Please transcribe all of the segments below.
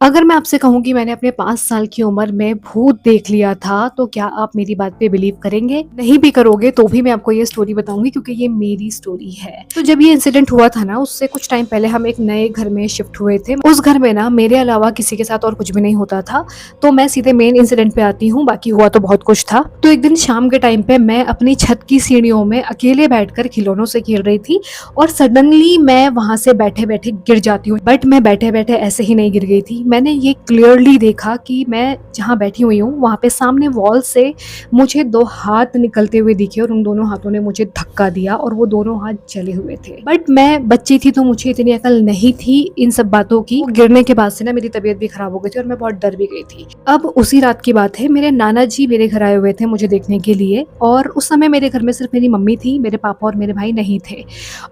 अगर मैं आपसे कहूँ कि मैंने अपने 5 साल की उम्र में भूत देख लिया था, तो क्या आप मेरी बात पे बिलीव करेंगे? नहीं भी करोगे तो भी मैं आपको ये स्टोरी बताऊँगी क्योंकि ये मेरी स्टोरी है। तो जब ये इंसिडेंट हुआ था ना, उससे कुछ टाइम पहले हम एक नए घर में शिफ्ट हुए थे। उस घर में ना मेरे अलावा किसी के साथ और कुछ भी नहीं होता था, तो मैं सीधे मेन इंसिडेंट पे आती हूँ, बाकी हुआ तो बहुत कुछ था। तो एक दिन शाम के टाइम पे मैं अपनी छत की सीढ़ियों में अकेले बैठकर खिलौनों से खेल रही थी और सडनली मैं वहाँ से बैठे-बैठे गिर जाती हूँ। बट मैं बैठे-बैठे ऐसे ही नहीं गिर गई थी। मैंने ये क्लियरली देखा कि मैं जहाँ बैठी हुई हूँ, वहाँ पे सामने वॉल से मुझे 2 हाथ निकलते हुए दिखे और उन दोनों हाथों ने मुझे धक्का दिया और वो दोनों हाथ जले हुए थे। बट मैं बच्ची थी तो मुझे इतनी अकल नहीं थी इन सब बातों की। गिरने के बाद से ना मेरी तबीयत भी खराब हो गई थी और मैं बहुत डर भी गई थी। अब उसी रात की बात है, मेरे नाना जी मेरे घर आए हुए थे मुझे देखने के लिए और उस समय मेरे घर में सिर्फ मेरी मम्मी थी, मेरे पापा और मेरे भाई नहीं थे।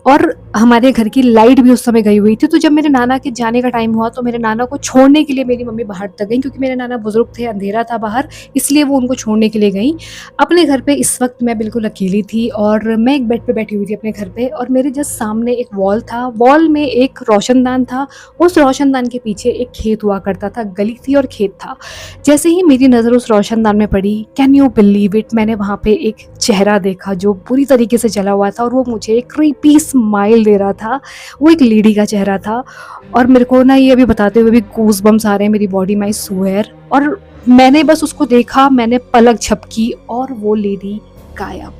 और हमारे घर की लाइट भी उस समय गई हुई थी। तो जब मेरे नाना के जाने का टाइम हुआ तो मेरे नाना को छोड़ने के लिए मेरी मम्मी बाहर तक गई, क्योंकि मेरे नाना बुजुर्ग थे, अंधेरा था बाहर, इसलिए वो उनको छोड़ने के लिए गई। अपने घर पे इस वक्त मैं बिल्कुल अकेली थी और मैं एक बेड पे बैठी हुई थी अपने घर पे और मेरे जस्ट सामने एक वॉल था। वॉल में एक रोशनदान था, उस रोशनदान के पीछे एक खेत हुआ करता था, गली थी और खेत था। जैसे ही मेरी नज़र उस रोशनदान में पड़ी, कैन यू बिलीव इट, मैंने वहाँ पे एक चेहरा देखा जो पूरी तरीके से जला हुआ था और वो मुझे एक क्रीपी स्माइल दे रहा था। वो एक लेडी का चेहरा था और मेरे को ना ये अभी बताते हुए भी गूज़ बम्स आ रहे हैं मेरी बॉडी में, आई स्वेयर। और मैंने बस उसको देखा, मैंने पलक झपकी और वो लेडी गायब।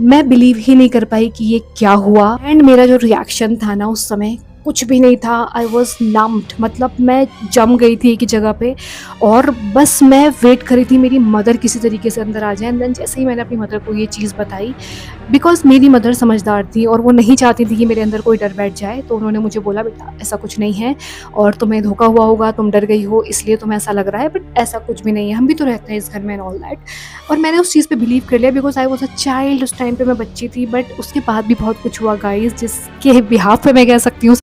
मैं बिलीव ही नहीं कर पाई कि ये क्या हुआ। एंड मेरा जो रिएक्शन था ना उस समय, कुछ भी नहीं था। आई वॉज नम्ड, मतलब मैं जम गई थी एक ही जगह पे और बस मैं वेट कर रही थी मेरी मदर किसी तरीके से अंदर आ जाए। एंड देन जैसे ही मैंने अपनी मदर को ये चीज़ बताई, बिकॉज मेरी मदर समझदार थी और वो नहीं चाहती थी कि मेरे अंदर कोई डर बैठ जाए, तो उन्होंने मुझे बोला, बेटा ऐसा कुछ नहीं है और तुम्हें धोखा हुआ होगा, तुम डर गई हो इसलिए तुम्हें ऐसा लग रहा है, बट ऐसा कुछ भी नहीं है, हम भी तो रहते हैं इस घर में एंड ऑल दैट। और मैंने उस चीज़ पे बिलीव कर लिया because I was a child. उस टाइम पे मैं बच्ची थी, बट उसके बाद भी बहुत कुछ हुआ गाइस, जिसके बिहाफ पे मैं कह सकती हूँ